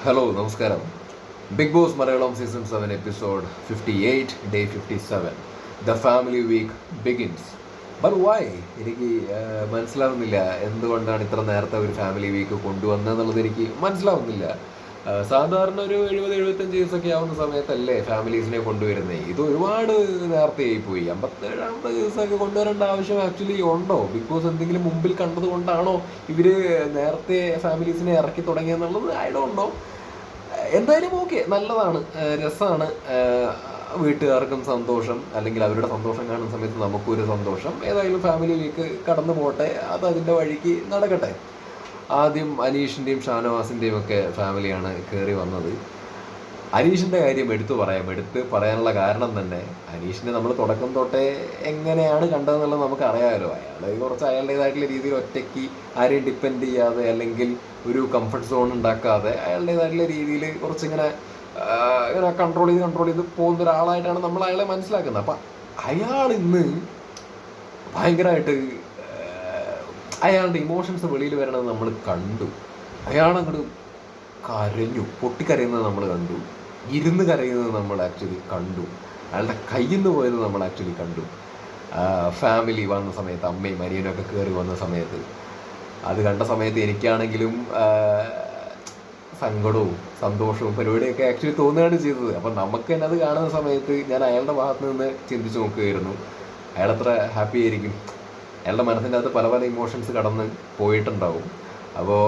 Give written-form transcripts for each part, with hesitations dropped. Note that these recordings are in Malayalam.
ഹലോ നമസ്കാരം. Bigg Boss Malayalam season 7 episode 58 day 57 the family week begins. But why എനിക്ക് മനസ്സിലാവുന്നില്ല എന്തുകൊണ്ടാണ് ഇത്ര നേരത്തെ ഒരു ഫാമിലി വീക്ക് കൊണ്ടുവന്നതെന്നുള്ളത് എനിക്ക് മനസ്സിലാവുന്നില്ല. സാധാരണ ഒരു 70-75 ദിവസമൊക്കെ ആവുന്ന സമയത്തല്ലേ ഫാമിലീസിനെ കൊണ്ടുവരുന്നത്. ഇത് ഒരുപാട് നേരത്തെ ആയിപ്പോയി. 57-50 ദിവസമൊക്കെ കൊണ്ടുവരേണ്ട ആവശ്യം ആക്ച്വലി ഉണ്ടോ? ബിഗ് ബോസ് എന്തെങ്കിലും മുമ്പിൽ കണ്ടത് കൊണ്ടാണോ ഇവര് നേരത്തെ ഫാമിലീസിനെ ഇറക്കി തുടങ്ങിയെന്നുള്ളത് ഐ ഡോണ്ട് നോ. എന്തായാലും ഓക്കെ, നല്ലതാണ്, രസമാണ്. വീട്ടുകാർക്കും സന്തോഷം, അല്ലെങ്കിൽ അവരുടെ സന്തോഷം കാണുന്ന സമയത്ത് നമുക്കൊരു സന്തോഷം. ഏതായാലും ഫാമിലി വീക്ക് കടന്നു പോട്ടെ, അത് അതിൻ്റെ വഴിക്ക് നടക്കട്ടെ. ആദ്യം അനീഷിൻ്റെയും ഷാനവാസിൻ്റെയും ഒക്കെ ഫാമിലിയാണ് കയറി വന്നത്. അനീഷിൻ്റെ കാര്യം എടുത്തു പറയാനുള്ള കാരണം തന്നെ, അനീഷിനെ നമ്മൾ തുടക്കം തൊട്ടേ എങ്ങനെയാണ് കണ്ടതെന്നുള്ളത് നമുക്ക് അറിയാമല്ലോ. അയാൾ കുറച്ച് അയാളുടേതായിട്ടുള്ള രീതിയിൽ ഒറ്റയ്ക്ക് ആരെയും ഡിപ്പെൻഡ് ചെയ്യാതെ, അല്ലെങ്കിൽ ഒരു കംഫർട്ട് സോൺ ഉണ്ടാക്കാതെ അയാളുടേതായിട്ടുള്ള രീതിയിൽ കുറച്ചിങ്ങനെ ഇങ്ങനെ കൺട്രോൾ ചെയ്ത് പോകുന്ന ഒരാളായിട്ടാണ് നമ്മൾ അയാളെ മനസ്സിലാക്കുന്നത്. അപ്പം അയാൾ ഇന്ന് ഭയങ്കരമായിട്ട് അയാളുടെ ഇമോഷൻസ് വെളിയിൽ വരണത് നമ്മൾ കണ്ടു. അയാളങ്ങോട്ട് കരഞ്ഞു, പൊട്ടിക്കരയുന്നത് നമ്മൾ കണ്ടു, ഇരുന്ന് കരയുന്നത് നമ്മൾ ആക്ച്വലി കണ്ടു, അയാളുടെ കയ്യിൽ നിന്ന് പോയത് നമ്മൾ ആക്ച്വലി കണ്ടു. ഫാമിലി വന്ന സമയത്ത്, അമ്മയും അനിയനൊക്കെ കയറി വന്ന സമയത്ത്, അത് കണ്ട സമയത്ത് എനിക്കാണെങ്കിലും സങ്കടവും സന്തോഷവും പരിപാടിയൊക്കെ ആക്ച്വലി തോന്നുകയാണ് ചെയ്തത്. അപ്പം നമുക്ക് തന്നെ അത് കാണുന്ന സമയത്ത് ഞാൻ അയാളുടെ ഭാഗത്ത് നിന്ന് ചിന്തിച്ച് നോക്കുകയായിരുന്നു, അയാളെത്ര ഹാപ്പി ആയിരിക്കും. അയാളുടെ മനസ്സിൻ്റെ അകത്ത് പല പല ഇമോഷൻസ് കടന്ന് പോയിട്ടുണ്ടാവും. അപ്പോൾ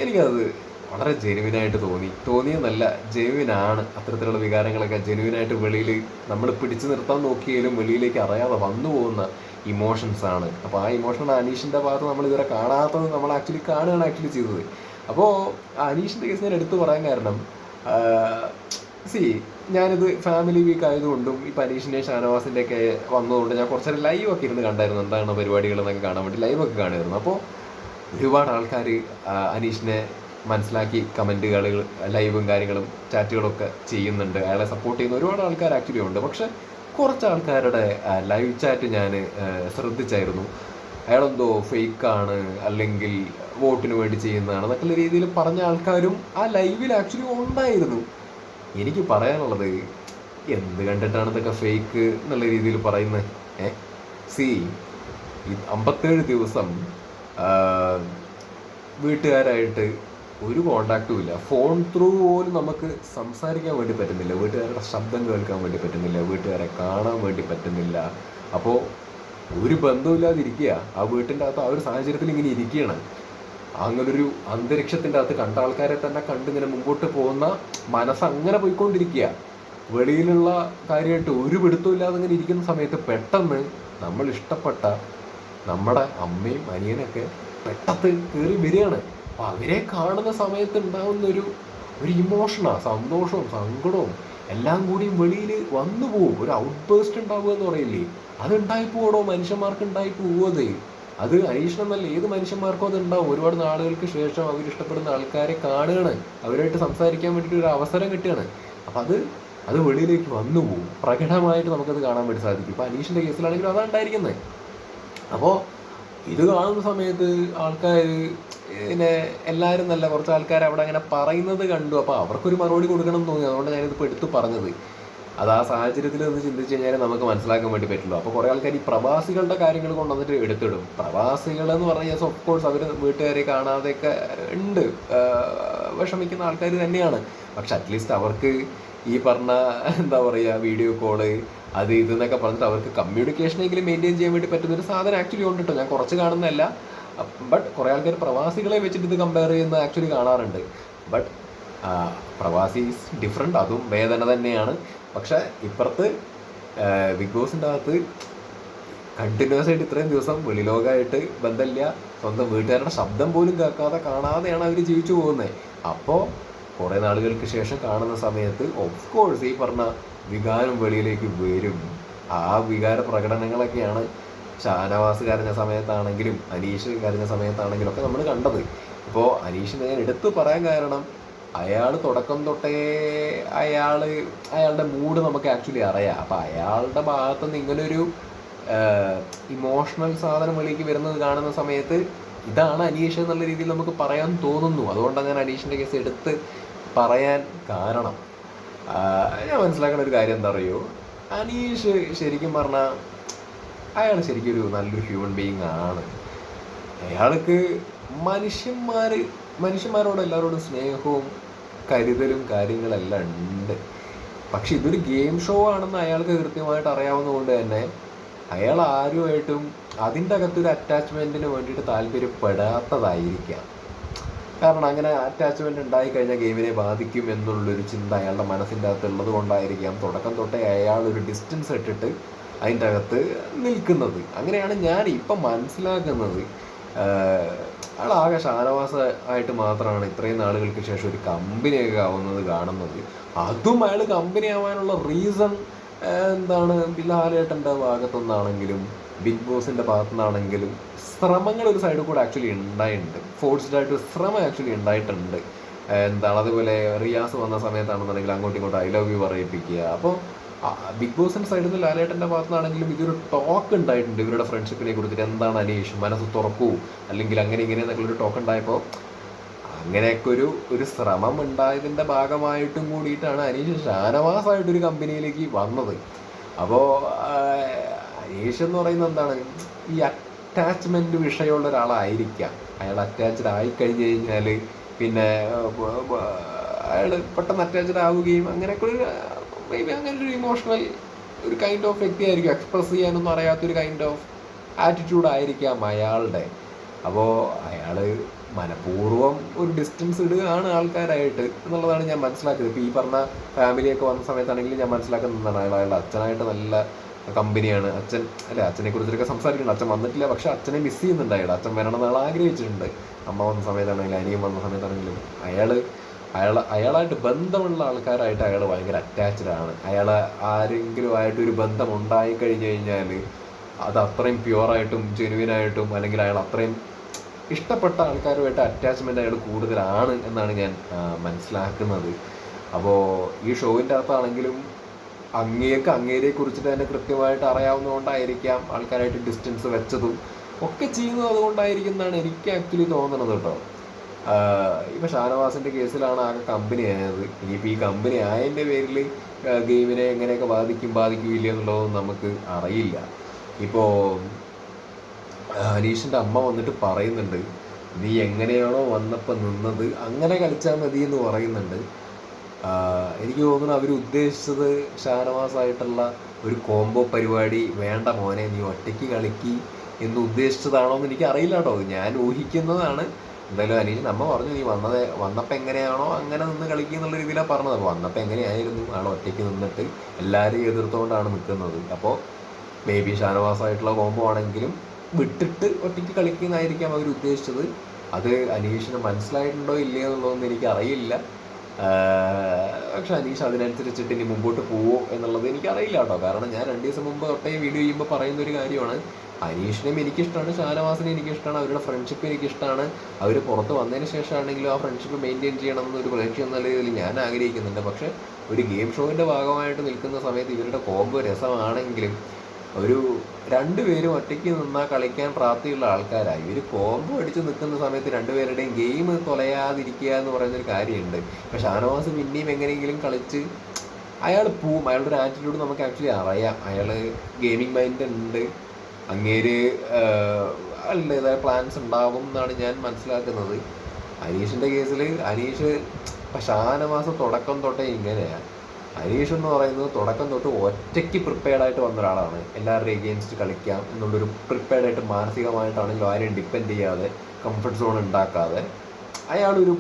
എനിക്കത് വളരെ ജെനുവിനായിട്ട് തോന്നിയെന്നല്ല, ജെനുവിനാണ്. അത്തരത്തിലുള്ള വികാരങ്ങളൊക്കെ ജെനുവിനായിട്ട് വെളിയിൽ നമ്മൾ പിടിച്ചു നിർത്താൻ നോക്കിയാലും വെളിയിലേക്ക് അറിയാതെ വന്നു പോകുന്ന ഇമോഷൻസാണ്. അപ്പോൾ ആ ഇമോഷൻ അനീഷിൻ്റെ ഭാഗത്ത് നമ്മൾ ഇതുവരെ കാണാത്തത് നമ്മൾ ആക്ച്വലി കാണുകയാണ് ചെയ്തത്. അപ്പോൾ അനീഷിൻ്റെ കേസ് ഞാൻ എടുത്തു പറയാൻ കാരണം, ഞാനിത് ഫാമിലി വീക്ക് ആയതുകൊണ്ടും ഇപ്പം അനീഷിൻ്റെയും ഷാനവാസിൻ്റെ ഒക്കെ വന്നതുകൊണ്ട് ഞാൻ കുറച്ചേരം ലൈവൊക്കെ ഇരുന്ന് കണ്ടായിരുന്നു, എന്താണ് പരിപാടികളെന്നൊക്കെ കാണാൻ വേണ്ടി ലൈവൊക്കെ കാണുമായിരുന്നു. അപ്പോൾ ഒരുപാട് ആൾക്കാർ അനീഷിനെ മനസ്സിലാക്കി കമൻറ്റുകൾ, ലൈവും കാര്യങ്ങളും ചാറ്റുകളൊക്കെ ചെയ്യുന്നുണ്ട്. അയാളെ സപ്പോർട്ട് ചെയ്യുന്ന ഒരുപാട് ആൾക്കാർ ആക്ച്വലി ഉണ്ട്. പക്ഷെ കുറച്ച് ആൾക്കാരുടെ ലൈവ് ചാറ്റ് ഞാൻ ശ്രദ്ധിച്ചായിരുന്നു. അയാളെന്തോ ഫേക്കാണ്, അല്ലെങ്കിൽ വോട്ടിന് വേണ്ടി ചെയ്യുന്നതാണ് എന്നൊക്കെയുള്ള രീതിയിൽ പറഞ്ഞ ആൾക്കാരും ആ ലൈവിൽ ആക്ച്വലി ഉണ്ടായിരുന്നു. എനിക്ക് പറയാനുള്ളത്, എന്ത് കണ്ടിട്ടാണ് ഇതൊക്കെ ഫേക്ക് എന്നുള്ള രീതിയിൽ പറയുന്നത്? ഈ 57 ദിവസം വീട്ടുകാരായിട്ട് ഒരു കോണ്ടാക്റ്റും ഇല്ല. ഫോൺ ത്രൂ പോലും നമുക്ക് സംസാരിക്കാൻ വേണ്ടി പറ്റുന്നില്ല, വീട്ടുകാരുടെ ശബ്ദം കേൾക്കാൻ വേണ്ടി പറ്റുന്നില്ല, വീട്ടുകാരെ കാണാൻ വേണ്ടി പറ്റുന്നില്ല. അപ്പോൾ ഒരു ബന്ധമില്ലാതിരിക്കുക, ആ വീട്ടിൻ്റെ അകത്ത് ആ ഒരു സാഹചര്യത്തിൽ ഇങ്ങനെ ഇരിക്കുകയാണ്. അങ്ങനൊരു അന്തരീക്ഷത്തിൻ്റെ അകത്ത് കണ്ട ആൾക്കാരെ തന്നെ കണ്ടിങ്ങനെ മുമ്പോട്ട് പോകുന്ന മനസ്സങ്ങനെ പോയിക്കൊണ്ടിരിക്കുക. വെളിയിലുള്ള കാര്യമായിട്ട് ഒരു പിടുത്തവും ഇല്ലാതെ ഇങ്ങനെ ഇരിക്കുന്ന സമയത്ത് പെട്ടെന്ന് നമ്മൾ ഇഷ്ടപ്പെട്ട നമ്മുടെ അമ്മയും അനിയനൊക്കെ പെട്ടെന്ന് കയറി വരികയാണ്. അപ്പം അവരെ കാണുന്ന സമയത്ത് ഉണ്ടാകുന്ന ഒരു ഇമോഷനാണ്, സന്തോഷവും സങ്കടവും എല്ലാം കൂടിയും വെളിയിൽ വന്നു പോവും. ഒരു ഔട്ട് ബേസ്റ്റ് ഉണ്ടാവുക എന്ന് പറയില്ലേ, അത് ഉണ്ടായിപ്പോടോ, മനുഷ്യന്മാർക്ക് ഉണ്ടായിപ്പോവത്. അത് അനീഷിനെന്നല്ല, ഏത് മനുഷ്യന്മാർക്കും അത് ഉണ്ടാവും. ഒരുപാട് നാളുകൾക്ക് ശേഷം അവരിഷ്ടപ്പെടുന്ന ആൾക്കാരെ കാണുകയാണ്, അവരായിട്ട് സംസാരിക്കാൻ വേണ്ടിയിട്ട് ഒരു അവസരം കിട്ടുകയാണ്. അപ്പം അത് വെളിയിലേക്ക് വന്നു പോകും, പ്രകടമായിട്ട് നമുക്കത് കാണാൻ വേണ്ടി സാധിക്കും. ഇപ്പം അനീഷിൻ്റെ കേസിലാണെങ്കിലും അതാണ് ഉണ്ടായിരിക്കുന്നത്. അപ്പോൾ ഇത് കാണുന്ന സമയത്ത് ആൾക്കാർ പിന്നെ എല്ലാവരും നല്ല കുറച്ച് ആൾക്കാർ അവിടെ അങ്ങനെ പറയുന്നത് കണ്ടു. അപ്പോൾ അവർക്കൊരു മറുപടി കൊടുക്കണം എന്ന് തോന്നി, അതുകൊണ്ട് ഞാനിതിപ്പോൾ എടുത്ത് പറഞ്ഞത്. അത് ആ സാഹചര്യത്തിൽ നിന്ന് ചിന്തിച്ച് കഴിഞ്ഞാൽ നമുക്ക് മനസ്സിലാക്കാൻ വേണ്ടി പറ്റുള്ളൂ. അപ്പോൾ കുറേ ആൾക്കാർ ഈ പ്രവാസികളുടെ കാര്യങ്ങൾ കൊണ്ടുവന്നിട്ട് എടുത്തിടും. പ്രവാസികളെന്ന് പറഞ്ഞാൽ ഓഫ് കോഴ്സ് അവർ വീട്ടുകാരെ കാണാതെയൊക്കെ ഉണ്ട്, വിഷമിക്കുന്ന ആൾക്കാർ തന്നെയാണ്. പക്ഷെ അറ്റ്ലീസ്റ്റ് അവർക്ക് ഈ പറഞ്ഞ എന്താ പറയുക, വീഡിയോ കോള് അത് ഇതെന്നൊക്കെ പറഞ്ഞിട്ട് അവർക്ക് കമ്മ്യൂണിക്കേഷനെങ്കിലും മെയിൻറ്റെയിൻ ചെയ്യാൻ വേണ്ടി പറ്റുന്നൊരു സാധനം ആക്ച്വലി ഉണ്ട് കേട്ടോ. ഞാൻ കുറച്ച് കാണുന്നതല്ല, ബട്ട് കുറേ ആൾക്കാർ പ്രവാസികളെ വെച്ചിട്ട് ഇത് കമ്പയർ ചെയ്യുന്ന ആക്ച്വലി കാണാറുണ്ട്. ബട്ട് പ്രവാസീസ് ഡിഫറെൻ്റ്, അതും വേദന തന്നെയാണ്. പക്ഷേ ഇപ്പുറത്ത് ബിഗ് ബോസിൻ്റെ അകത്ത് കണ്ടിന്യൂസ് ആയിട്ട് ഇത്രയും ദിവസം വെളിലോകമായിട്ട് ബന്ധമില്ല, സ്വന്തം വീട്ടുകാരുടെ ശബ്ദം പോലും കേൾക്കാതെ കാണാതെയാണ് അവർ ജീവിച്ചു പോകുന്നത്. അപ്പോൾ കുറേ നാളുകൾക്ക് ശേഷം കാണുന്ന സമയത്ത് ഓഫ് കോഴ്സ് ഈ പറഞ്ഞ വികാരം വെളിയിലേക്ക് വരും. ആ വികാര പ്രകടനങ്ങളൊക്കെയാണ് ഷാനവാസ് കരഞ്ഞ സമയത്താണെങ്കിലും അനീഷ് കരഞ്ഞ സമയത്താണെങ്കിലും ഒക്കെ നമ്മൾ കണ്ടത്. ഇപ്പോൾ അനീഷിനെ ഞാൻ എടുത്തു പറയാൻ കാരണം, അയാൾ തുടക്കം തൊട്ടേ അയാളുടെ മൂഡ് നമുക്ക് ആക്ച്വലി അറിയാം. അപ്പം അയാളുടെ ഭാഗത്തുനിന്ന് ഇങ്ങനൊരു ഇമോഷണൽ സാധനം വെളിക്ക് വരുന്നത് കാണുന്ന സമയത്ത് ഇതാണ് അനീഷ് എന്നുള്ള രീതിയിൽ നമുക്ക് പറയാൻ തോന്നുന്നു. അതുകൊണ്ടാണ് ഞാൻ അനീഷിൻ്റെ കേസ് എടുത്ത് പറയാൻ കാരണം. ഞാൻ മനസ്സിലാക്കുന്ന ഒരു കാര്യം എന്താ പറയുമോ, അനീഷ് ശരിക്കും പറഞ്ഞാൽ അയാൾ ശരിക്കും ഒരു നല്ലൊരു ഹ്യൂമൻ ബീയിങ് ആണ്. അയാൾക്ക് മനുഷ്യന്മാരോട് എല്ലാവരോടും സ്നേഹവും കരുതലും കാര്യങ്ങളെല്ലാം ഉണ്ട്. പക്ഷെ ഇതൊരു ഗെയിം ഷോ ആണെന്ന് അയാൾക്ക് കൃത്യമായിട്ട് അറിയാവുന്നതുകൊണ്ട് തന്നെ അയാൾ ആരുമായിട്ടും അതിൻ്റെ അകത്തൊരു അറ്റാച്ച്മെൻറ്റിന് വേണ്ടിയിട്ട് താല്പര്യപ്പെടാത്തതായിരിക്കാം. കാരണം അങ്ങനെ അറ്റാച്ച്മെൻറ്റ് ഉണ്ടായിക്കഴിഞ്ഞാൽ ഗെയിമിനെ ബാധിക്കും എന്നുള്ളൊരു ചിന്ത അയാളുടെ മനസ്സിൻ്റെ അകത്ത് ഉള്ളത് കൊണ്ടായിരിക്കാം തുടക്കം തൊട്ടേ അയാൾ ഒരു ഡിസ്റ്റൻസ് ഇട്ടിട്ട് അതിൻ്റെ അകത്ത് നിൽക്കുന്നത്. അങ്ങനെയാണ് ഞാൻ ഇപ്പം മനസ്സിലാക്കുന്നത്. അയാളാകെ ഷാനവാസ് ആയിട്ട് മാത്രമാണ് ഇത്രയും നാളുകൾക്ക് ശേഷം ഒരു കമ്പനിയൊക്കെ ആവുന്നത് കാണുന്നത്. അതും അയാൾ കമ്പനി ആവാനുള്ള റീസൺ എന്താണ്, ലാലേട്ടൻ്റെ ഭാഗത്തുനിന്നാണെങ്കിലും ബിഗ് ബോസിൻ്റെ ഭാഗത്തുനിന്നാണെങ്കിലും ശ്രമങ്ങൾ ഒരു സൈഡിൽ കൂടെ ആക്ച്വലി ഉണ്ടായിട്ടുണ്ട്. ഫോഴ്സ്ഡ് ആയിട്ട് ശ്രമം ആക്ച്വലി ഉണ്ടായിട്ടുണ്ട്. എന്താണ്, അതുപോലെ റിയാസ് വന്ന സമയത്താണെന്നുണ്ടെങ്കിൽ അങ്ങോട്ടും ഇങ്ങോട്ടും ഐ ലവ് യു പറയിപ്പിക്കുക. അപ്പോൾ ബിഗ് ബോസിൻ്റെ സൈഡിൽ നിന്ന് ലാലേട്ടൻ്റെ ഭാഗത്തുനിന്നാണെങ്കിലും ഇതൊരു ടോക്ക് ഉണ്ടായിട്ടുണ്ട് ഇവരുടെ ഫ്രണ്ട്ഷിപ്പിനെ കുറിച്ചിട്ട്. എന്താണ് അനീഷ് മനസ്സ് തുറക്കൂ അല്ലെങ്കിൽ അങ്ങനെ ഇങ്ങനെ എന്നൊക്കെ ഒരു ടോക്ക് ഉണ്ടായപ്പോൾ അങ്ങനെയൊക്കെ ഒരു ശ്രമം ഉണ്ടായതിൻ്റെ ഭാഗമായിട്ടും കൂടിയിട്ടാണ് അനീഷ് ഷാനവാസായിട്ടൊരു കമ്പനിയിലേക്ക് വന്നത്. അപ്പോൾ അനീഷ് എന്ന് പറയുന്നത് എന്താണ്, ഈ അറ്റാച്ച്മെൻറ്റ് വിഷയമുള്ള ഒരാളായിരിക്കാം. അയാൾ അറ്റാച്ച്ഡ് ആയിക്കഴിഞ്ഞ് കഴിഞ്ഞാൽ പിന്നെ അയാൾ പെട്ടെന്ന് അറ്റാച്ച്ഡ് ആവുകയും അങ്ങനെയൊക്കെ മേ ബി അങ്ങനെ ഒരു ഇമോഷണൽ ഒരു കൈൻഡ് ഓഫ് വ്യക്തിയായിരിക്കും. എക്സ്പ്രസ് ചെയ്യാനൊന്നും അറിയാത്തൊരു കൈൻഡ് ഓഫ് ആറ്റിറ്റ്യൂഡ് ആയിരിക്കാം അയാളുടെ. അപ്പോൾ അയാൾ മനഃപൂർവ്വം ഒരു ഡിസ്റ്റൻസ് ഇടുകയാണ് ആൾക്കാരായിട്ട് എന്നുള്ളതാണ് ഞാൻ മനസ്സിലാക്കിയത്. ഇപ്പോൾ ഈ പറഞ്ഞ ഫാമിലിയൊക്കെ വന്ന സമയത്താണെങ്കിലും ഞാൻ മനസ്സിലാക്കുന്നതാണ് അയാളുടെ അച്ഛനായിട്ട് നല്ല കമ്പനിയാണ്. അച്ഛനെ കുറിച്ചൊക്കെ സംസാരിക്കുന്നുണ്ട്. അച്ഛൻ വന്നിട്ടില്ല, പക്ഷെ അച്ഛനെ മിസ് ചെയ്യുന്നുണ്ട്. അച്ഛൻ വരണം എന്ന് ആഗ്രഹിച്ചിട്ടുണ്ട്. അമ്മ വന്ന സമയത്താണെങ്കിലും അനിയൻ വന്ന സമയത്താണെങ്കിലും അയാളായിട്ട് ബന്ധമുള്ള ആൾക്കാരായിട്ട് അയാൾ ഭയങ്കര അറ്റാച്ച്ഡ് ആണ്. ആരെങ്കിലും ആയിട്ടൊരു ബന്ധം ഉണ്ടായിക്കഴിഞ്ഞ് കഴിഞ്ഞാൽ അത് അത്രയും പ്യുവറായിട്ടും ജെനുവിനായിട്ടും അല്ലെങ്കിൽ അയാൾ അത്രയും ഇഷ്ടപ്പെട്ട ആൾക്കാരുമായിട്ട് അറ്റാച്ച്മെൻ്റ് അയാൾ കൂടുതലാണ് എന്നാണ് ഞാൻ മനസ്സിലാക്കുന്നത്. അപ്പോൾ ഈ ഷോവിൻ്റെ അകത്താണെങ്കിലും അങ്ങേരെ കുറിച്ചിട്ട് തന്നെ കൃത്യമായിട്ട് അറിയാവുന്നതുകൊണ്ടായിരിക്കാം ആൾക്കാരായിട്ട് ഡിസ്റ്റൻസ് വെച്ചതും ഒക്കെ ചെയ്യുന്നത് അതുകൊണ്ടായിരിക്കും എന്നാണ് എനിക്ക് ആക്ച്വലി തോന്നുന്നത് കേട്ടോ. ഇപ്പോൾ ഷാനവാസിൻ്റെ കേസിലാണ് ആകെ കമ്പനി ആയത്. ഇനിയിപ്പോൾ ഈ കമ്പനി ആയതിൻ്റെ പേരിൽ ഗെയിമിനെ എങ്ങനെയൊക്കെ ബാധിക്കില്ല എന്നുള്ളതൊന്നും നമുക്ക് അറിയില്ല. ഇപ്പോൾ അനീഷിൻ്റെ അമ്മ വന്നിട്ട് പറയുന്നുണ്ട്, നീ എങ്ങനെയാണോ വന്നപ്പോൾ നിന്നത് അങ്ങനെ കളിച്ചാൽ മതി എന്ന് പറയുന്നുണ്ട്. എനിക്ക് തോന്നുന്നു അവർ ഉദ്ദേശിച്ചത് ഷാനവാസായിട്ടുള്ള ഒരു കോംബോ പരിപാടി വേണ്ട മോനെ, നീ ഒറ്റയ്ക്ക് കളിക്കി എന്ന് ഉദ്ദേശിച്ചതാണോ എന്ന് എനിക്ക് അറിയില്ല കേട്ടോ. ഞാൻ ഊഹിക്കുന്നതാണ്. എന്തായാലും അനീഷിൻ്റെ അമ്മ പറഞ്ഞു, നീ വന്നപ്പോൾ എങ്ങനെയാണോ അങ്ങനെ നിന്ന് കളിക്കുക എന്നുള്ള രീതിയിലാണ് പറഞ്ഞത്. അപ്പോൾ വന്നപ്പോൾ എങ്ങനെയായിരുന്നു ആൾ ഒറ്റയ്ക്ക് നിന്നിട്ട് എല്ലാവരെയും എതിർത്തുകൊണ്ടാണ് നിൽക്കുന്നത്. അപ്പോൾ മേ ബി ഷാനവാസായിട്ടുള്ള കോംബോ ആണെങ്കിലും വിട്ടിട്ട് ഒറ്റയ്ക്ക് കളിക്കുന്നതായിരിക്കാം അവർ ഉദ്ദേശിച്ചത്. അത് അനീഷിന് മനസ്സിലായിട്ടുണ്ടോ ഇല്ലയോ എന്നുള്ളതൊന്നും എനിക്കറിയില്ല. പക്ഷെ അനീഷ് അതിനനുസരിച്ചിട്ട് ഇനി മുമ്പോട്ട് പോവോ എന്നുള്ളത് എനിക്കറിയില്ല കേട്ടോ. കാരണം ഞാൻ 2 ദിവസം മുമ്പ് തൊട്ടേ വീഡിയോ ചെയ്യുമ്പോൾ പറയുന്നൊരു കാര്യമാണ്, അനീഷിനെയും എനിക്കിഷ്ടമാണ്, ഷാനവാസിനെ എനിക്കിഷ്ടമാണ്, അവരുടെ ഫ്രണ്ട്ഷിപ്പ് എനിക്കിഷ്ടമാണ്. അവർ പുറത്ത് വന്നതിന് ശേഷമാണെങ്കിലും ആ ഫ്രണ്ട്ഷിപ്പ് മെയിൻറ്റെയിൻ ചെയ്യണം എന്നൊരു പ്രതീക്ഷ എന്ന രീതിയിൽ ഞാൻ ആഗ്രഹിക്കുന്നുണ്ട്. പക്ഷേ ഒരു ഗെയിം ഷോവിൻ്റെ ഭാഗമായിട്ട് നിൽക്കുന്ന സമയത്ത് ഇവരുടെ കോംബോ രസമാണെങ്കിലും ഒരു 2 പേരും ഒറ്റയ്ക്ക് നിന്നാൽ കളിക്കാൻ പ്രാപ്തിയുള്ള ആൾക്കാരായി. ഇവർ കോംബോ അടിച്ച് നിൽക്കുന്ന സമയത്ത് 2 പേരുടെയും ഗെയിം തൊലയാതിരിക്കുക എന്ന് പറയുന്നൊരു കാര്യമുണ്ട്. ഇപ്പോൾ ഷാനവാസ് പിന്നെയും എങ്ങനെയെങ്കിലും കളിച്ച് അയാൾ പോവും. അയാളുടെ ഒരു ആറ്റിറ്റ്യൂഡ് നമുക്ക് ആക്ച്വലി അറിയാം. അയാൾ ഗെയിമിംഗ് മൈൻഡ് ഉണ്ട്. അങ്ങേര് അയാളുടേതായ പ്ലാൻസ് ഉണ്ടാവും എന്നാണ് ഞാൻ മനസ്സിലാക്കുന്നത്. അനീഷിൻ്റെ കേസിൽ അനീഷ് ഷാനവാസ് തുടക്കം തൊട്ടേ ഇങ്ങനെയാണ്. അനീഷ് എന്ന് പറയുന്നത് തുടക്കം തൊട്ട് ഒറ്റയ്ക്ക് പ്രിപ്പയർഡായിട്ട് വന്ന ഒരാളാണ്. എല്ലാവരുടെയും എഗെയിൻസ്റ്റ് കളിക്കാം എന്നുള്ളൊരു പ്രിപ്പയർഡായിട്ട് മാനസികമായിട്ടാണെങ്കിലും ആരെയും ഡിപ്പെൻഡ് ചെയ്യാതെ കംഫർട്ട് സോൺ ഉണ്ടാക്കാതെ അയാളൊരു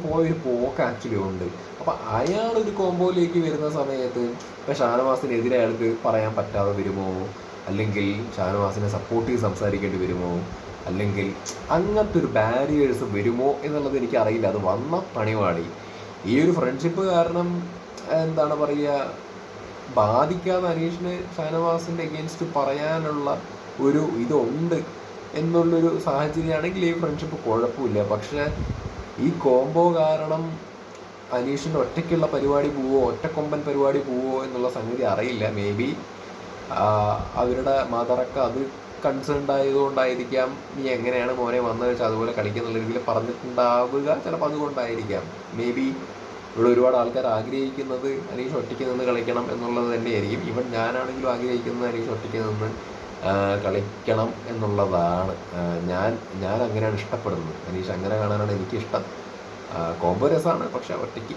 പോക്ക് ആക്ച്വലി ഉണ്ട്. അപ്പോൾ അയാളൊരു കോംബോയിലേക്ക് വരുന്ന സമയത്ത് ഇപ്പോൾ ഷാനവാസിനെതിരെ അയാൾക്ക് പറയാൻ പറ്റാതെ വരുമോ, അല്ലെങ്കിൽ ഷാനവാസിനെ സപ്പോർട്ട് ചെയ്ത് സംസാരിക്കേണ്ടി വരുമോ, അല്ലെങ്കിൽ അങ്ങനത്തെ ഒരു ബാരിയേഴ്സ് വരുമോ എന്നുള്ളത് എനിക്കറിയില്ല. അത് വന്ന പണിപാടി. ഈ ഒരു ഫ്രണ്ട്ഷിപ്പ് കാരണം എന്താണ് പറയുക, ബാധിക്കാതെ അനീഷിന് ഷാനവാസിൻ്റെ എഗെയിൻസ്റ്റ് പറയാനുള്ള ഒരു ഇതുണ്ട് എന്നുള്ളൊരു സാഹചര്യമാണെങ്കിൽ ഈ ഫ്രണ്ട്ഷിപ്പ് കുഴപ്പമില്ല. പക്ഷേ ഈ കോംബോ കാരണം അനീഷിൻ്റെ ഒറ്റയ്ക്കുള്ള പരിപാടി പോവോ, ഒറ്റക്കൊമ്പൻ പരിപാടി പോവോ എന്നുള്ള സംഗതി അറിയില്ല. മേ ബി അവരുടെ മദറൊക്കെ അത് കൺസേൺഡ് ആയതുകൊണ്ടായിരിക്കാം നീ എങ്ങനെയാണ് മോനെ വന്നത് വെച്ചാൽ അതുപോലെ കളിക്കുന്നുള്ള രീതിയിൽ പറഞ്ഞിട്ടുണ്ടാവുക. ചിലപ്പോൾ അതുകൊണ്ടായിരിക്കാം. മേ ബി ഇവിടെ ഒരുപാട് ആൾക്കാർ ആഗ്രഹിക്കുന്നത് അനീഷ് ഒറ്റയ്ക്ക് നിന്ന് കളിക്കണം എന്നുള്ളത് തന്നെയായിരിക്കും. ഈവൻ ഞാനാണെങ്കിലും ആഗ്രഹിക്കുന്നത് അനീഷ് ഒറ്റയ്ക്ക് നിന്ന് കളിക്കണം എന്നുള്ളതാണ്. ഞാൻ അങ്ങനെയാണ് ഇഷ്ടപ്പെടുന്നത്. അനീഷ് അങ്ങനെ കാണാനാണ് എനിക്കിഷ്ടം. കോംബോ രസമാണ്, പക്ഷെ ഒറ്റയ്ക്ക്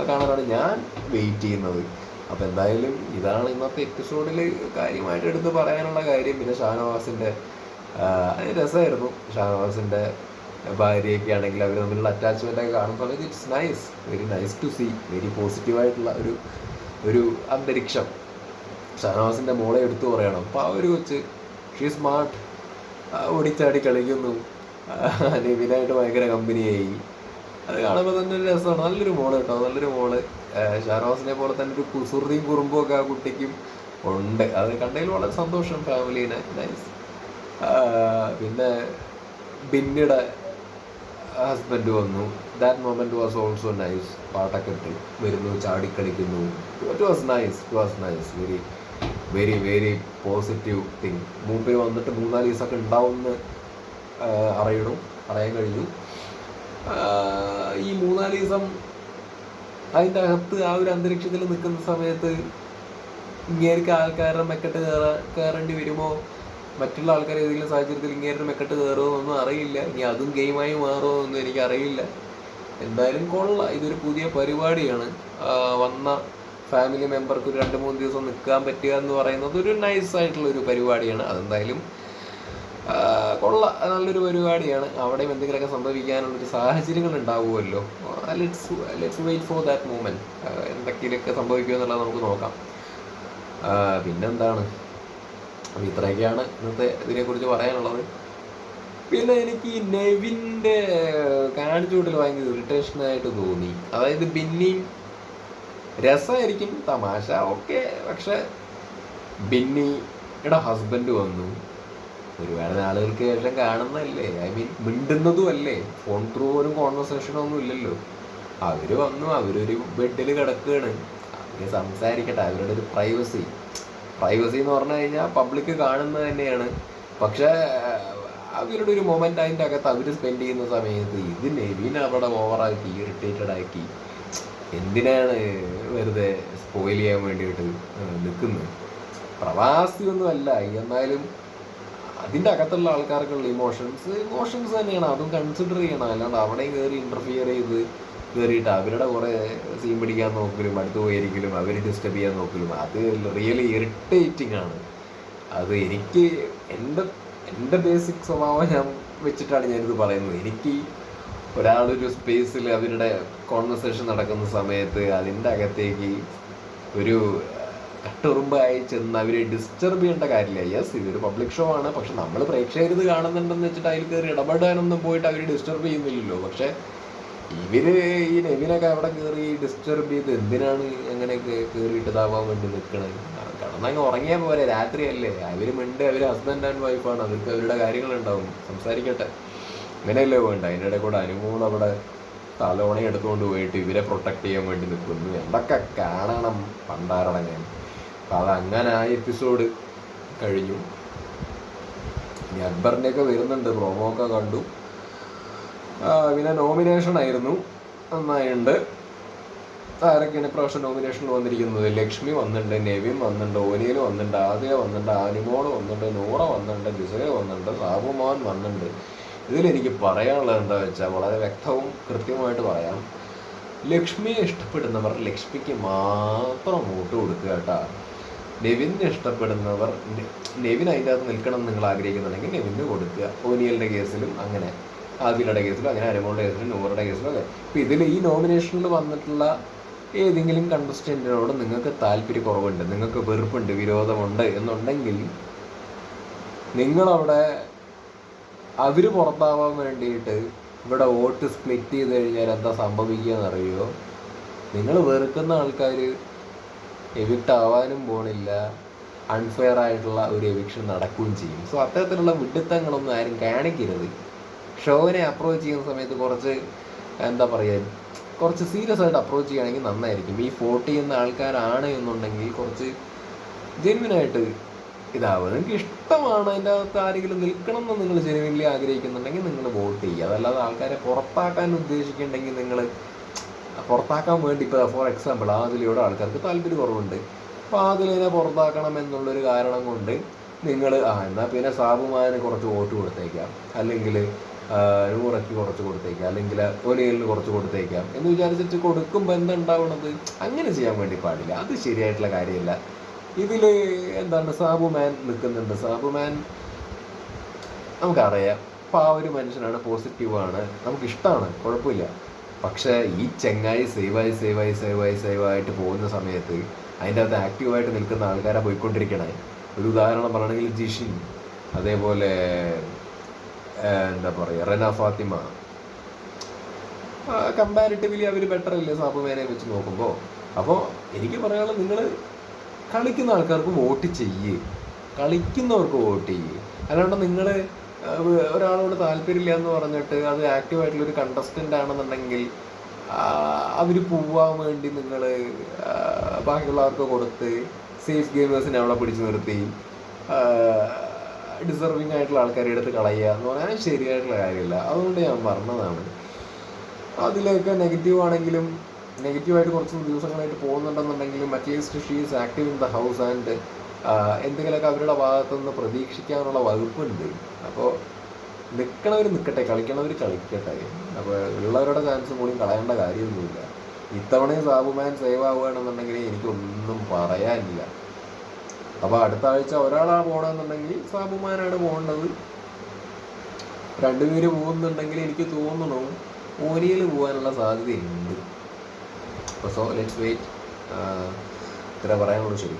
കാണാനാണ് ഞാൻ വെയിറ്റ് ചെയ്യുന്നത്. അപ്പോൾ എന്തായാലും ഇതാണ് ഇന്നത്തെ എപ്പിസോഡിൽ കാര്യമായിട്ട് എടുത്ത് പറയാനുള്ള കാര്യം. പിന്നെ ഷാനവാസിൻ്റെ രസമായിരുന്നു. ഷാനവാസിൻ്റെ ഭാര്യയൊക്കെ ആണെങ്കിൽ അവർ തമ്മിലുള്ള അറ്റാച്ച്മെൻ്റൊക്കെ കാണുമ്പോൾ it's nice, very nice to see. Very പോസിറ്റീവായിട്ടുള്ള ഒരു അന്തരീക്ഷം. ഷാനവാസിൻ്റെ മോളെ എടുത്തു പറയണം. അപ്പോൾ ആ ഒരു കൊച്ച് ഷീ സ്മാർട്ട്, ഓടിച്ചാടി കളിക്കുന്നു, നിവിനായിട്ട് ഭയങ്കര കമ്പനിയായി. അത് കാണുമ്പോൾ തന്നെ ഒരു രസമാണ്. നല്ലൊരു മോള് കേട്ടോ, നല്ലൊരു മോള്. ഷാനവാസിനെ പോലെ തന്നെ ഒരു കുസൃതിയും കുറുമ്പും ഒക്കെ ആ കുട്ടിക്കും ഉണ്ട്. അത് കണ്ടതിൽ വളരെ സന്തോഷം ഫാമിലീനെ. നൈസ്. പിന്നെ ബിന്നിയുടെ ഹസ്ബൻഡ് വന്നു. That moment was also nice. പാട്ടൊക്കെ ഇട്ട് വരുന്നു, ചാടിക്കളിക്കുന്നു. It was nice. Very very very positive thing. മുമ്പിൽ വന്നിട്ട് 3-4 ദിവസമൊക്കെ ഉണ്ടാവുമെന്ന് അറിയാൻ കഴിഞ്ഞു. ഈ 3-4 ദിവസം അതിൻ്റെ അകത്ത് ആ ഒരു അന്തരീക്ഷത്തിൽ നിൽക്കുന്ന സമയത്ത് ഇങ്ങേർക്ക് ആൾക്കാരുടെ മെക്കെട്ട് കയറേണ്ടി വരുമോ, മറ്റുള്ള ആൾക്കാർ ഏതെങ്കിലും സാഹചര്യത്തിൽ ഇങ്ങേരുടെ മെക്കെട്ട് കയറുമോ എന്നൊന്നും അറിയില്ല. ഇനി അതും ഗെയിമായി മാറുമോ എന്നൊന്നും എനിക്കറിയില്ല. എന്തായാലും കൊള്ളാം. ഇതൊരു പുതിയ പരിപാടിയാണ്. വന്ന ഫാമിലി മെമ്പർക്ക് ഒരു 2-3 ദിവസം നിൽക്കാൻ പറ്റുക എന്ന് പറയുന്നത് ഒരു നൈസായിട്ടുള്ളൊരു പരിപാടിയാണ്. അതെന്തായാലും കൊള്ളാം, നല്ലൊരു പരിപാടിയാണ്. അവിടെയും എന്തെങ്കിലുമൊക്കെ സംഭവിക്കാനുള്ളൊരു സാഹചര്യങ്ങൾ ഉണ്ടാവുമല്ലോ. Let's wait for that moment. എന്തൊക്കെയൊക്കെ സംഭവിക്കുമോ എന്നുള്ളത് നമുക്ക് നോക്കാം. പിന്നെന്താണ്, അപ്പം ഇത്രയൊക്കെയാണ് ഇന്നത്തെ ഇതിനെക്കുറിച്ച് പറയാനുള്ളത്. പിന്നെ എനിക്ക് ഈ നെവിൻ്റെ കാണിച്ചു കൂട്ടൽ ഭയങ്കര ഇറിറ്റേഷനായിട്ട് തോന്നി. അതായത് ബിന്നിയും രസമായിരിക്കും, തമാശ ഓക്കെ, പക്ഷെ ബിന്നിയുടെ ഹസ്ബൻഡ് വന്നു. ഒരുപാട് നാളുകൾക്ക് ശേഷം കാണുന്നതല്ലേ, ഐ മീൻ മിണ്ടുന്നതും അല്ലേ, ഫോൺ ത്രൂ പോലും കോൺവെർസേഷനൊന്നും ഇല്ലല്ലോ. അവർ വന്നു, അവരൊരു ബെഡിൽ കിടക്കുകയാണ്, അവർ സംസാരിക്കട്ടെ. അവരുടെ ഒരു പ്രൈവസി എന്ന് പറഞ്ഞു കഴിഞ്ഞാൽ പബ്ലിക് കാണുന്നത് തന്നെയാണ്. പക്ഷേ അവരുടെ ഒരു മൊമെൻ്റ് അതിൻ്റെ അകത്ത് അവർ സ്പെൻഡ് ചെയ്യുന്ന സമയത്ത് ഇത് നെവിൻ അവിടെ ഓവറാക്കി ഇറിറ്റേറ്റഡ് ആക്കി. എന്തിനാണ് വെറുതെ സ്പോയിൽ ചെയ്യാൻ വേണ്ടിയിട്ട് നിൽക്കുന്നത്? പ്രവാസിയൊന്നും അല്ല, എന്നാലും അതിൻ്റെ അകത്തുള്ള ആൾക്കാർക്കുള്ള ഇമോഷൻസ് തന്നെയാണ്. അതും കൺസിഡർ ചെയ്യണം. അല്ലാണ്ട് അവിടെ കയറി ഇൻ്റർഫിയർ കയറിയിട്ട് അവരുടെ കുറേ സീൻ പിടിക്കാൻ നോക്കലും അടുത്ത് പോയിരിക്കലും അവർ ഡിസ്റ്റർബ് ചെയ്യാൻ നോക്കലും അത് റിയലി ഇറിറ്റേറ്റിംഗ് ആണ്. അത് എനിക്ക് എൻ്റെ ബേസിക് സ്വഭാവം ഞാൻ വെച്ചിട്ടാണ് ഞാനിത് പറയുന്നത്. എനിക്ക് ഒരാളൊരു സ്പേസിൽ അവരുടെ കോൺവെർസേഷൻ നടക്കുന്ന സമയത്ത് അതിൻ്റെ അകത്തേക്ക് ഒരു കട്ടുറുമ്പായി ചെന്ന് അവരെ ഡിസ്റ്റർബ് ചെയ്യേണ്ട കാര്യമില്ല. യെസ്, ഇതൊരു പബ്ലിക് ഷോ ആണ്, പക്ഷെ നമ്മൾ പ്രേക്ഷകർ ഇത് കാണുന്നുണ്ടെന്ന് വെച്ചിട്ട് അതിൽ കയറി ഇടപെടാനൊന്നും പോയിട്ട് അവർ ഡിസ്റ്റർബ് ചെയ്യുന്നില്ലല്ലോ. പക്ഷെ ഇവര് ഈ നെവിനൊക്കെ അവിടെ കയറി ഡിസ്റ്റർബ് ചെയ്ത് എന്തിനാണ് അങ്ങനെയൊക്കെ കയറിയിട്ട് ഇതാവാൻ വേണ്ടി നിൽക്കണത്? കിടന്നങ്ങ് ഉറങ്ങിയാൽ പോലെ, രാത്രിയല്ലേ. അവർ ഹസ്ബൻഡ് ആൻഡ് വൈഫാണ്, അവർക്ക് അവരുടെ കാര്യങ്ങളുണ്ടാവും, സംസാരിക്കട്ടെ. അങ്ങനെയല്ലേ വേണ്ട. അതിൻ്റെ ഇടയിൽ കൂടെ അനുമോൾ അവിടെ തലോണി എടുത്തുകൊണ്ട് പോയിട്ട് ഇവരെ പ്രൊട്ടക്ട് ചെയ്യാൻ വേണ്ടി നിൽക്കുന്നു. എന്തൊക്കെ കാണണം പണ്ടാരടങ്ങാൻ. അപ്പം അതങ്ങനെ ആ എപ്പിസോഡ് കഴിഞ്ഞു. ഇനി അക്ബറിൻ്റെയൊക്കെ വരുന്നുണ്ട്, പ്രൊമോ ഒക്കെ കണ്ടു. പിന്നെ നോമിനേഷൻ ആയിരുന്നു, നന്നായിട്ടുണ്ട്. ആരൊക്കെയാണ് ഇപ്രാവശ്യം നോമിനേഷനിൽ വന്നിരിക്കുന്നത്? ലക്ഷ്മി വന്നിട്ടുണ്ട്, നെവിൻ വന്നിട്ടുണ്ട്, ഓനിയൽ വന്നിട്ടുണ്ട്, ആദിയ വന്നിട്ടുണ്ട്, അനുമോൾ വന്നിട്ടുണ്ട്, നൂറ വന്നിട്ടുണ്ട്, ജിസല വന്നിട്ടുണ്ട്, സാബുമോൻ വന്നിട്ടുണ്ട്. ഇതിലെനിക്ക് പറയാനുള്ളത് എന്താ വെച്ചാൽ വളരെ വ്യക്തവും കൃത്യമായിട്ട് പറയാം. ലക്ഷ്മിയെ ഇഷ്ടപ്പെടുന്നവർ ലക്ഷ്മിക്ക് മാത്രം വോട്ട് കൊടുക്കുക കേട്ടോ. നെവിനെ ഇഷ്ടപ്പെടുന്നവർ, നെവിൻ അതിൻ്റെ അകത്ത് നിൽക്കണം എന്ന് നിങ്ങൾ ആഗ്രഹിക്കുന്നുണ്ടെങ്കിൽ നെവിന് കൊടുക്കുക. ഓനിയലിൻ്റെ കേസിലും അങ്ങനെ, ആദിലയുടെ കേസിലും അങ്ങനെ, അനുമോളുടെ കേസിലും നൂറുടെ കേസിലും ഒക്കെ. ഇപ്പം ഇതിൽ ഈ നോമിനേഷനിൽ വന്നിട്ടുള്ള ഏതെങ്കിലും കണ്ടസ്റ്റൻറ്റിനോട് നിങ്ങൾക്ക് താല്പര്യക്കുറവുണ്ട്, നിങ്ങൾക്ക് വെറുപ്പുണ്ട്, വിരോധമുണ്ട് എന്നുണ്ടെങ്കിൽ നിങ്ങളവിടെ അവർ പുറത്താവാൻ വേണ്ടിയിട്ട് ഇവിടെ വോട്ട് സ്പ്ലിറ്റ് ചെയ്ത് കഴിഞ്ഞാൽ എന്താ സംഭവിക്കുക എന്നറിയോ? നിങ്ങൾ വെറുക്കുന്ന ആൾക്കാർ എവിക്റ്റ് ആവാനും പോണില്ല, അൺഫെയർ ആയിട്ടുള്ള ഒരു എവിക്ഷൻ നടക്കുകയും ചെയ്യും. സോ അത്തരത്തിലുള്ള വിഡിത്തങ്ങളൊന്നും ആരും കാണിക്കരുത്. ഷോവിനെ അപ്രോച്ച് ചെയ്യുന്ന സമയത്ത് കുറച്ച് സീരിയസ് ആയിട്ട് അപ്രോച്ച് ചെയ്യുകയാണെങ്കിൽ നന്നായിരിക്കും. ഈ വോട്ട് ചെയ്യുന്ന ആൾക്കാരാണ് എന്നുണ്ടെങ്കിൽ കുറച്ച് ജെന്വിനായിട്ട് ഇതാവുക. നിങ്ങൾക്ക് ഇഷ്ടമാണ് അതിൻ്റെ അകത്ത് ആരെങ്കിലും നിൽക്കണം എന്ന് നിങ്ങൾ ജെനുവിൻലി ആഗ്രഹിക്കുന്നുണ്ടെങ്കിൽ നിങ്ങൾ വോട്ട് ചെയ്യുക. അതല്ലാതെ ആൾക്കാരെ പുറത്താക്കാൻ ഉദ്ദേശിക്കുന്നുണ്ടെങ്കിൽ നിങ്ങൾ പുറത്താക്കാൻ വേണ്ടി ഇപ്പോൾ ഫോർ എക്സാമ്പിൾ ആദിലയോട് ആൾക്കാർക്ക് താല്പര്യം കുറവുണ്ട്. അപ്പോൾ ആദിലിനെ പുറത്താക്കണം എന്നുള്ളൊരു കാരണം കൊണ്ട് നിങ്ങൾ എന്നാൽ പിന്നെ സാബുമാന് കുറച്ച് വോട്ട് കൊടുത്തേക്കാം, അല്ലെങ്കിൽ നൂറയ്ക്ക് കുറച്ച് കൊടുത്തേക്കാം, അല്ലെങ്കിൽ ഒനിയലിന് കുറച്ച് കൊടുത്തേക്കാം എന്ന് വിചാരിച്ചിട്ട് കൊടുക്കുമ്പോൾ എന്താ ഉണ്ടാവുന്നത്? അങ്ങനെ ചെയ്യാൻ വേണ്ടി പാടില്ല. അത് ശരിയായിട്ടുള്ള കാര്യമല്ല. ഇതിൽ എന്താണ് സാബുമാൻ നിൽക്കുന്നുണ്ട്. സാബുമാൻ നമുക്കറിയാം ഒരു മനുഷ്യനാണ്, പോസിറ്റീവാണ്, നമുക്കിഷ്ടമാണ്, കുഴപ്പമില്ല. പക്ഷേ ഈ ചെങ്ങായി സേവായിട്ട് പോകുന്ന സമയത്ത് അതിൻ്റെ അകത്ത് ആക്റ്റീവായിട്ട് നിൽക്കുന്ന ആൾക്കാരെ പോയിക്കൊണ്ടിരിക്കണേ. ഒരു ഉദാഹരണം പറയണമെങ്കിൽ ജിഷിൻ, അതേപോലെ എന്താ പറയുക റെന ഫാത്തിമ, കമ്പാരിറ്റീവ്ലി അവർ ബെറ്റർ അല്ലേ സാബുമാനെ വെച്ച് നോക്കുമ്പോൾ. അപ്പോൾ എനിക്ക് പറയാനുള്ളത്, നിങ്ങൾ കളിക്കുന്ന ആൾക്കാർക്ക് വോട്ട് ചെയ്യേ, കളിക്കുന്നവർക്ക് വോട്ട് ചെയ്യേ. അല്ലാണ്ട് നിങ്ങൾ ഒരാളോട് താല്പര്യമില്ല എന്ന് പറഞ്ഞിട്ട് അത് ആക്റ്റീവായിട്ടുള്ളൊരു കണ്ടസ്റ്റൻ്റ് ആണെന്നുണ്ടെങ്കിൽ അവർ പോവാൻ വേണ്ടി നിങ്ങൾ ബാക്കിയുള്ളവർക്ക് കൊടുത്ത് സേഫ് ഗെയിമേഴ്സിനെ അവിടെ പിടിച്ചു നിർത്തി ഡിസർവിങ് ആയിട്ടുള്ള ആൾക്കാരെ എടുത്ത് കളയുക എന്ന് പറഞ്ഞാൽ ശരിയായിട്ടുള്ള കാര്യമില്ല. അതുകൊണ്ട് ഞാൻ പറഞ്ഞതാണ്. അതിലേക്ക് നെഗറ്റീവ് ആണെങ്കിലും നെഗറ്റീവായിട്ട് കുറച്ച് ദിവസങ്ങളായിട്ട് പോകുന്നുണ്ടെന്നുണ്ടെങ്കിലും at least she is active in the house and എന്തെങ്കിലുമൊക്കെ അവരുടെ ഭാഗത്തുനിന്ന് പ്രതീക്ഷിക്കാനുള്ള വകുപ്പുണ്ട്. അപ്പോൾ നിൽക്കണവർ നിൽക്കട്ടെ, കളിക്കണവർ കളിക്കട്ടെ. അപ്പോൾ ഉള്ളവരുടെ ചാൻസ് കൂടി കളയേണ്ട കാര്യമൊന്നുമില്ല. ഇത്തവണയും സാബുമാൻ സേവ് ആവുകയാണെന്നുണ്ടെങ്കിൽ എനിക്കൊന്നും പറയാനില്ല. അപ്പോൾ അടുത്ത ആഴ്ച ഒരാളാണ് പോകണമെന്നുണ്ടെങ്കിൽ സാബുമാനാണ് പോകേണ്ടത്. രണ്ടുപേര് പോകുന്നുണ്ടെങ്കിൽ എനിക്ക് തോന്നുന്നു ഓനിയിൽ പോകാനുള്ള സാധ്യതയുണ്ട്. So let's wait. ഇത്ര പറയാനുള്ളൂ. ശരി.